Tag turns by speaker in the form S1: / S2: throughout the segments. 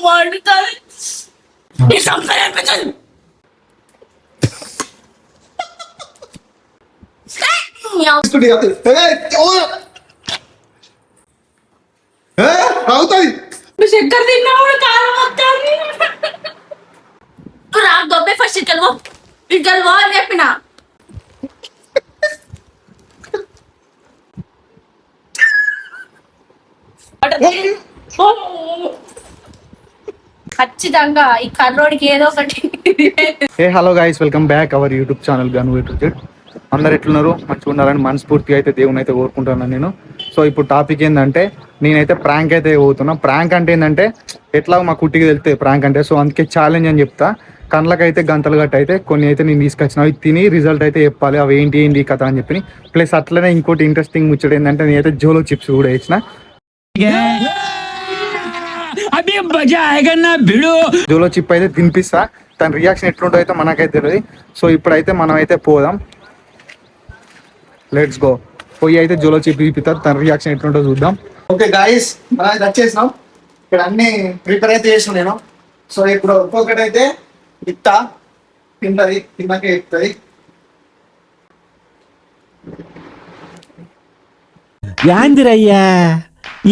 S1: వండుతారు ఈ సంసారం అయిపోతుంది. చక్కెర తిన్నా కూడా కారం వస్తుంది. రా దొబ్బే ఫస్ట్ ఇక్కడ అని చెప్పిన ఖచ్చితంగా ఈ కర్రోడికి ఏదో ఒకటి.
S2: Hello guys, welcome back our YouTube channel gun way to Z. అందరు ఎట్లున్నారు? మంచిగా ఉన్నారని మనస్ఫూర్తిగా అయితే దేవుని అయితే కోరుకుంటున్నాను నేను. సో ఇప్పుడు టాపిక్ ఏంటంటే, నేనైతే ప్రాంక్ అయితే పోతున్నా. ప్రాంక్ అంటే ఏంటంటే, ఎట్లా మా కుట్టికి వెళ్తే ప్రాంక్ అంటే, సో అందుకే ఛాలెంజ్ అని చెప్తా. కళ్ళకైతే గంటలు గట్ట అయితే కొన్ని అయితే నేను తీసుకొచ్చిన, అవి తిని రిజల్ట్ అయితే చెప్పాలి, అవి ఏంటి కథ అని చెప్పి. ప్లస్ అట్లనే ఇంకోటి ఇంట్రెస్టింగ్ ముచ్చట ఏంటంటే, నేనైతే జోలో చిప్స్ కూడా ఇచ్చిన. జోలో చిప్ అయితే తినిపిస్తా, తన రియాక్షన్ ఎట్లుంటో అయితే మనకైతే తెలియదు. సో ఇప్పుడైతే మనం అయితే పోదాం, లెట్స్ గో. పోయి అయితే జోలో చిప్ తినిపిస్తారు, తన రియాక్షన్ ఎట్లుంటో చూద్దాం.
S3: ఓకే గాయస్, మనం అయితే వచ్చేసినాం. ఇక్కడ అన్ని ప్రిపేర్ అయితే చేసిన నేను. సో ఇప్పుడు ఒక్కొక్కటి అయితే ఇస్తా, తింటది, తిన్నాకే ఇస్తుంది.
S4: యాందిరయ్యా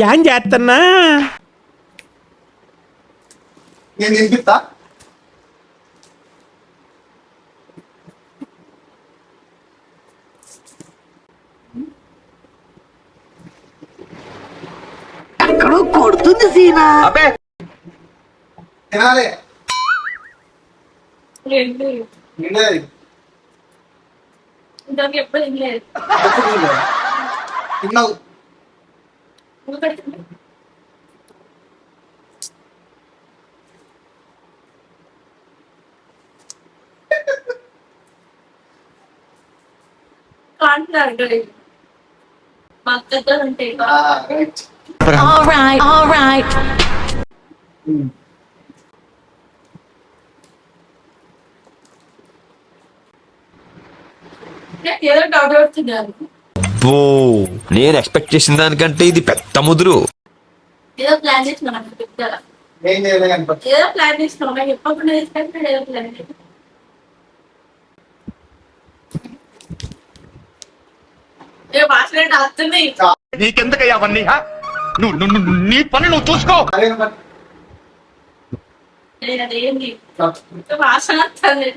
S4: యాన్ చేస్తున్నా,
S3: నేను తినిపిస్తా.
S5: ఎక్కడో కొడుతుంది సీనా.
S3: తినాలి,
S1: ఎప్పుడు తినలేదు.
S3: తిన్నావు
S1: అంటున్నారు మా అక్కతో ఉంటాయి.
S5: All right.
S1: ఏదో డౌట్ అవుతున్నారు.
S6: నేను ఎక్స్పెక్ట్ చేసిన దానికంటే ఇది పెద్ద ముదురు.
S1: ఏదో ప్లాన్ చేసినా చెప్తారా?
S3: ఏం చేయలేదు కనిపి.
S1: ఏదో ప్లాన్ చేసినా నాకు చెప్పకుండా తీసుకెళ్తాడు. ఏదో ప్లాన్ చేసి వస్తుంది.
S7: నీకెందుకయ్యా అవన్నీ? నువ్వు నీ పని నువ్వు చూసుకో.
S1: అదేంటి వాసన వస్తుంది.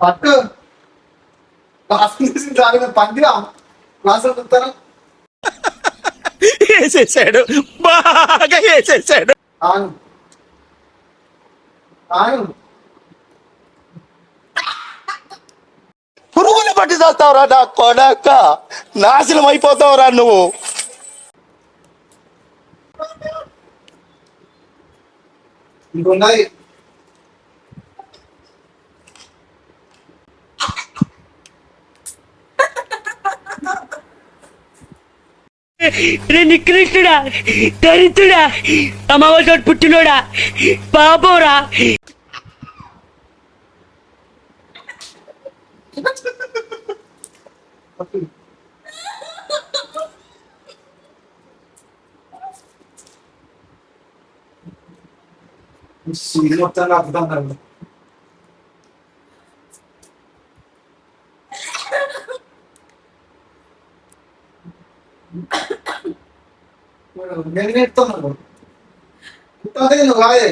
S3: పట్టు పంది వాసన చూస్తారా?
S4: వేసేసాడు, బాగా వేసేసాడు.
S3: అవును అవును,
S7: పురుగులు పట్టి చేస్తావురా నా కొడక, నాశనం అయిపోతావురా నువ్వు.
S3: ఇంకొన్నది.
S4: నికృష్టుడా, దరిద్రుడా, అమ్మవారి పుట్టినోడా, పాపోరా.
S3: మొత్తం అర్థం. నేను నేర్పుతున్నాను నువ్వు కాదే.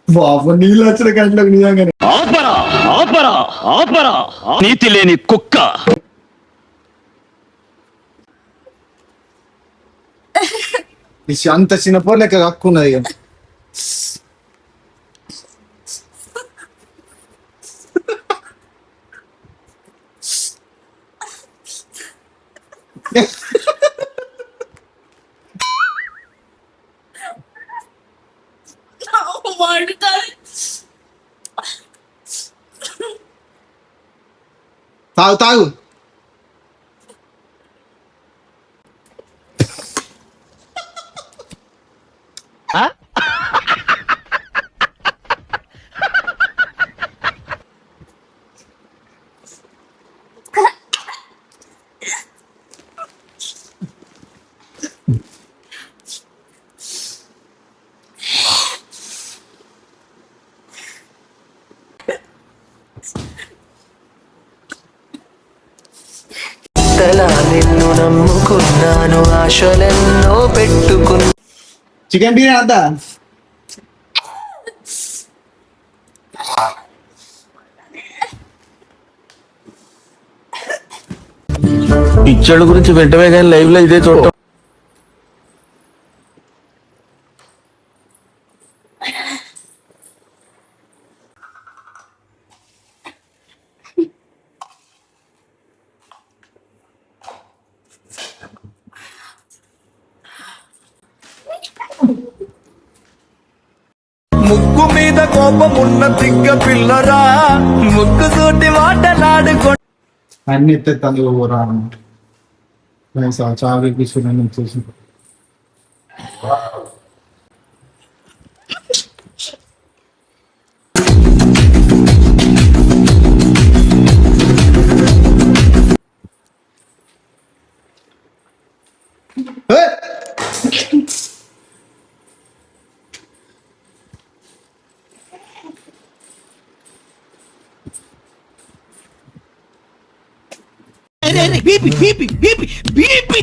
S3: బాబు నీళ్ళు వచ్చిన గంటలకు నిజంగానే.
S7: ఆపరా ఆపరా ఆపరా, నీతి లేని కుక్క.
S3: అంత చిన్న పొర లెక్క కక్కున్నది.
S1: వండుతారు
S3: తాగు తాగు.
S8: నమ్ముకున్నాను ఆశలెన్నో పెట్టుకున్నా.
S3: చికెన్ బిర్యానీ అంతా
S7: పిచ్చోళ్ళ గురించి వెంటనే కానీ లైవ్ లో ఇదే చూడటం. ముక్కు మీద కోపం ఉన్న తిక్క పిల్లరా, ముక్కు సూటి మాటలాడుకో.
S2: అన్ని ఎత్తే రాను చాలా చూసి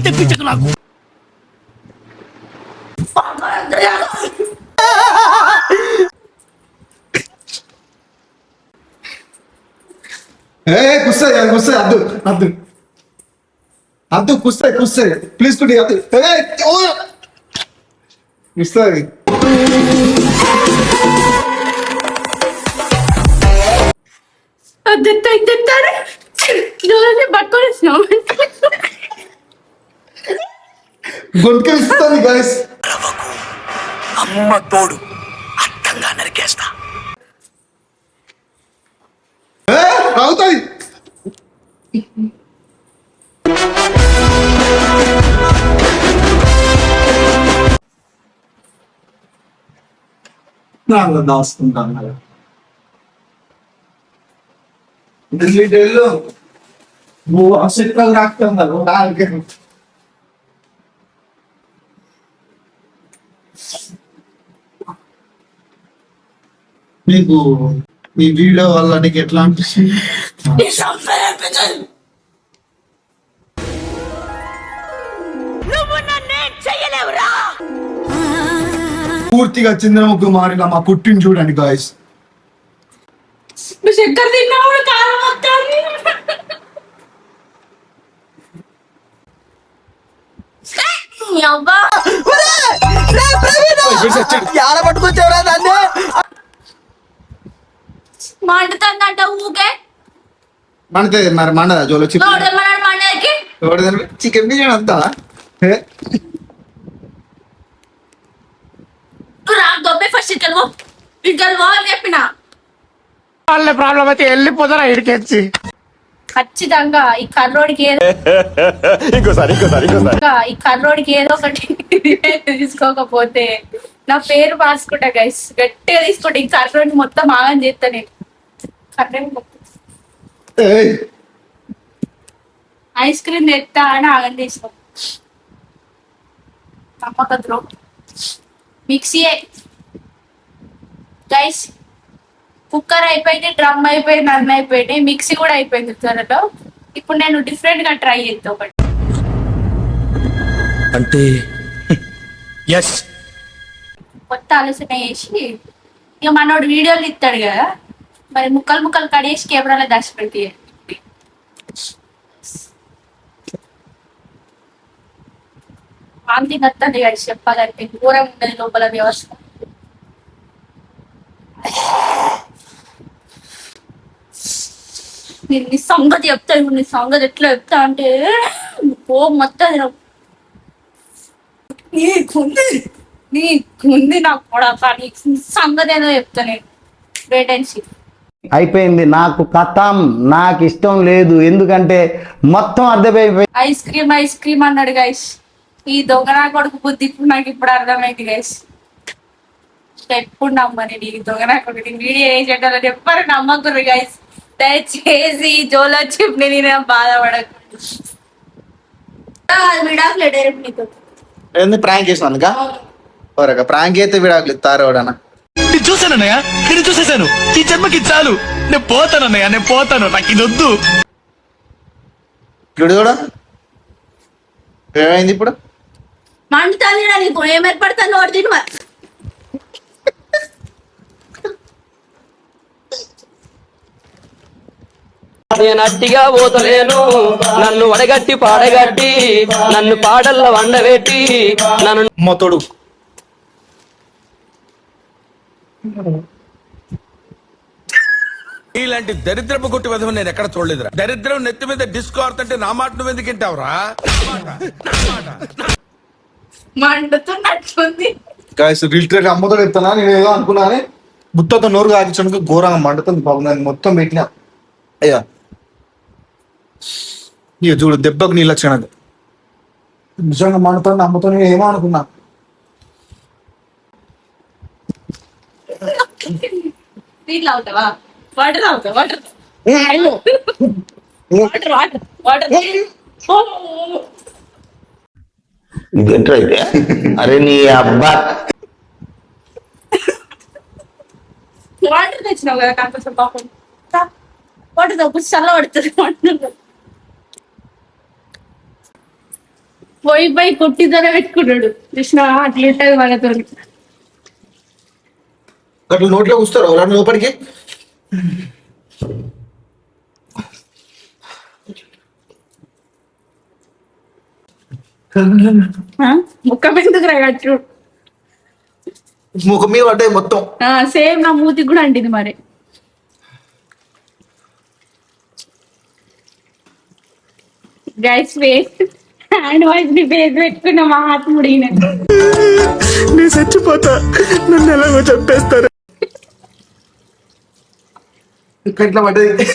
S4: తెప్పించకు నాకు.
S3: కుస్తాయి అద్దు అద్దు అద్దు కుస్తాయి ప్లీజ్ కుడి అద్దు కుస్తాయి.
S1: పట్టుకొని
S3: గొంతుకు ఇస్తుంది గైస్.
S4: అమ్మ తోడు అర్థంగా నరికేస్తా.
S3: అవుతాయి దాస్తుంటాను డీటెయిల్ నువ్వు అసెట్లకు రాకుతున్నావు నాలుగే. నీకు ఈ వీడియో వల్ల నీకు ఎట్లా అనిపిస్తుంది? పూర్తిగా చంద్రముఖి మారిన మా పుట్టిని చూడండి గాయస్.
S1: చక్కెర తిన్నా కూడా కారం వస్తుంది.
S3: పట్టుకొచ్చావురా దాన్ని
S1: మండుతుందంట ఊకే
S3: మనతే మరి మండదా జోలో
S1: మండకి
S3: చికెన్ బిర్యానీ అంతా
S1: దొబ్బే ఫస్ట్ ఇక్కడికి అని చెప్పిన
S4: వాళ్ళ ప్రాబ్లం అయితే వెళ్ళిపోతారా ఇడికెచ్చి.
S1: ఖచ్చితంగా ఈ కర్రోడికి ఏదో ఒకటి తీసుకోకపోతే నా పేరు మార్చుకుంటా గైస్. గట్టిగా తీసుకుంటా ఈ కర్రోడిని మొత్తం ఆగం చేస్తా నేను. ఐస్ క్రీమ్ తెస్తా అని ఆగం తీసుకో. నమ్మకద్రో మిక్సీ గైస్. కుక్కర్ అయిపోయింది, డ్రమ్ అయిపోయింది, అన్నీ అయిపోయినాయి, మిక్సీ కూడా అయిపోయింది త్వరలో. ఇప్పుడు నేను డిఫరెంట్ గా ట్రై చేస్తా ఒకటి.
S7: అంటే
S1: కొత్త ఆలోచన చేసి ఇక మనోడు వీడియోలు ఇస్తాడు కదా, మరి ముక్కలు ముక్కలు కడిగేసి కెమెరాలో దాచిపెట్టి వాంతింగ్ వస్తుంది కదా చెప్పాలంటే. దూరం ఉండదు లోపల వ్యవస్థ. నేను నీ సంగతి చెప్తా. ఇప్పుడు నీ సంగతి ఎట్లా చెప్తా అంటే మొత్తం నీకుంది నాకు కూడా. కానీ సంగతి ఏదో చెప్తా నేను. Wait and see.
S9: అయిపోయింది నాకు కథం. నాకు ఇష్టం లేదు, ఎందుకంటే మొత్తం అర్థమైపోయింది.
S1: ఐస్ క్రీమ్ అన్నాడు గైస్. ఈ దొంగ నా కొడుకు బుద్ధి ఇప్పుడు నాకు ఇప్పుడు అర్థమైంది గైస్. ఎప్పుడు నమ్మని నీ దొంగ నా కొడుకు వీడియో వేసేటోళ్ళని ఎవ్వరు నమ్మకుర్రు గైస్. దయచేసి జోలో చెప్పి నేను బాధపడకు. విడాకులే డైరెక్ట్ నీకు
S3: ప్రాంక్ చేసినందుక ప్రాంక్ అయితే విడాకులు ఇస్తారోడనా?
S7: నేను చూసానన్నయ్య, నేను చూసేసాను. ఈ జన్మకి చాలు. నేను పోతానన్నయ్య, నేను పోతాను. నాకు ఇది వద్దు.
S3: చూడు చూడ
S2: ఏమైంది ఇప్పుడు?
S1: మండుతుంది నీకు ఏం ఏర్పడుతుంది వాడు తిను మరి.
S8: నేను అట్టిగా పోతలేను, నన్ను వడగట్టి పాడగట్టి, నన్ను పాడల్ల వండబెట్టి, నన్ను
S2: మొత్తడు
S7: ఇలాంటి దరిద్రపు కొట్టి విధం నేను ఎక్కడ చూడలేదురా. దరిద్రం నెత్తి మీద డిస్కో ఆడుతుంటే నా మాట నువ్వు ఎందుకు వింటావురా?
S1: మండుతున్నట్టుంది.
S2: గాయస్ రిలేటెడ్ అమ్మతో చెప్తానా, నేను ఏదో అనుకున్నా అని బుత్తతో నోరు కాగించడానికి ఘోరంగా మండుతుంది పాపం. నేను మొత్తం పెట్టినా అయ్యా, ఇక చూడు దెబ్బకు నీళ్ళు వచ్చా నాకు. నిజంగా మండుతుంది అమ్మతో, నేను ఏమో అనుకున్నా.
S1: నీళ్ళు అవుతావా? వాటర్ అవుతావు? Water water water water.
S9: ఇదేంటైతే అరే నీ అబ్బా
S1: వాటర్ తెచ్చినావు కదా కొంచెం పాపం. వాటర్ తప్పు చల్ల పడుతుంది. పోయి కొట్టిదనే పెట్టుకున్నాడు కృష్ణ. అట్లుంటది మనతో.
S2: అట్లా నోట్లో కూస్తారు అలాంటి లోపలికి.
S1: ముక్క ఎందుకు రాగట్టు?
S2: ముఖం మీద పడ్డాయి మొత్తం.
S1: సేమ్ నా మూతికి కూడా అంటింది మరి. గైస్ ఫేస్ హ్యాండ్ వాష్ ని ఫేస్ పెట్టుకున్న మా హాత్ ముడిగిన.
S4: నేను చచ్చిపోతా, నన్ను ఎలాగో చంపేస్తారు.
S2: ఇట్లా పడ్డది.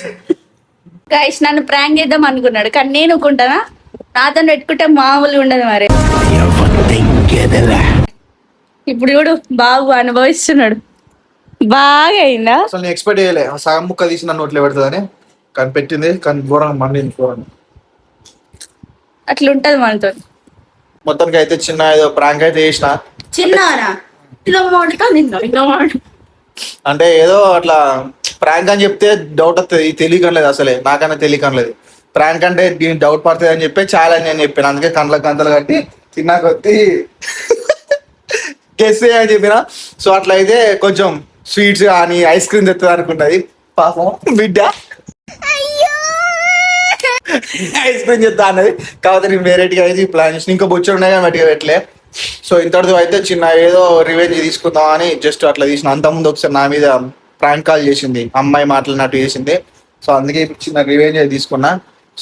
S1: గైస్ నన్ను ప్రాంక్ చేద్దాం అనుకున్నాడు, కానీ నేను ఊకుంటానా? నాతో పెట్టుకుంటే మామూలుగా ఉండదు మరి. ఇప్పుడు చూడు బాగు అనుభవిస్తున్నాడు. బాగా అయిందా?
S2: అసలు నేను ఎక్స్పెక్ట్ చేయలే సగం ముక్క తీసి నన్ను నోట్లో పెడుతుందని, కానీ పెట్టింది. కానీ ఘోరంగా మండింది ఘోరంగా.
S1: అట్లుంటది మనతో.
S2: మొత్తానికి అయితే చిన్న ఏదో ప్రాంక్ అయితే చేసిన.
S1: చిన్నారా ఇలా వాడుతా ఇలా వాడు.
S2: అంటే ఏదో అట్లా ప్రాంక్ అని చెప్తే డౌట్ వస్తుంది, తెలియకలేదు అసలే, నాకన్నా తెలియకలేదు. ప్రాంక్ అంటే దీనికి డౌట్ పడుతుంది అని చెప్పి ఛాలెంజ్ అని చెప్పాను. అందుకే కండ్లకు గంతలు కట్టి తిన్నాక వచ్చి గెస్ అని చెప్పిన. సో అట్లా అయితే కొంచెం స్వీట్స్ కానీ ఐస్ క్రీమ్ తెస్తుంది అనుకుంటది పాపం బిడ్డ. ఐస్ క్రీమ్ చెప్తా అన్నది. కాకపోతే నేను వెరైటీగా అయితే ప్లాన్ చేసిన. ఇంకా బొచ్చులు ఉన్నాయి కానీ వాటిగా పెట్టలే. సో ఇంతటితో అయితే చిన్న ఏదో రివెంజ్ తీసుకుందాం అని జస్ట్ అట్లా తీసిన. అంతకుముందు ఒకసారి నా మీద ప్రాంక్ కాల్ చేసింది, అమ్మాయి మాట్లాడినట్టు చేసింది. సో అందుకే ఇప్పుడు చిన్న రివెంజ్ అయితే తీసుకున్నా.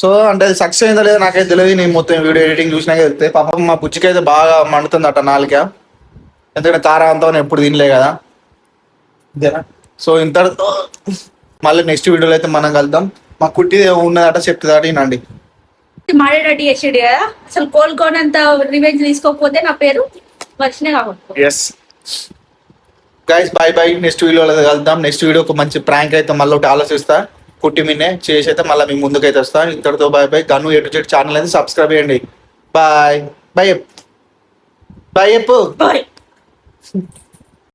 S2: సో అంటే అది సక్సెస్ అయిందో లేదో నాకైతే తెలియదు. నేను మొత్తం వీడియో ఎడిటింగ్ చూసినాక వెళ్తే పాపం మా పుచ్చికి అయితే బాగా మండుతుంది అట నాలుక. ఎందుకంటే కారాంతం ఎప్పుడు తినలే కదా. అంతేనా? సో ఇంతటితో మళ్ళీ నెక్స్ట్ వీడియోలో అయితే మనం కలుద్దాం. మా కుట్టి ఉన్నదట చెప్తుందట వినండి.
S1: మాడేటట్టు చేసాడు కదా, అసలు కోలుకోనంత రివెంజ్ తీసుకోకపోతే నా పేరు వచ్చినే కావచ్చు.
S2: Yes guys bye bye. Next వీడియోలో కలుద్దాం. నెక్స్ట్ వీడియో ఒక మంచి ప్రాంక్ అయితే మళ్ళీ ఒకటి ఆలోచిస్తా. కుట్టి మిన్నే చేసి అయితే మళ్ళీ మీ ముందుకైతే వస్తా. ఇంతటితో బాయ్ బాయ్. గను A to Z ఛానల్ అయితే సబ్స్క్రైబ్ చేయండి. Bye bye. బాయ్ చెప్పు.
S1: బాయ్.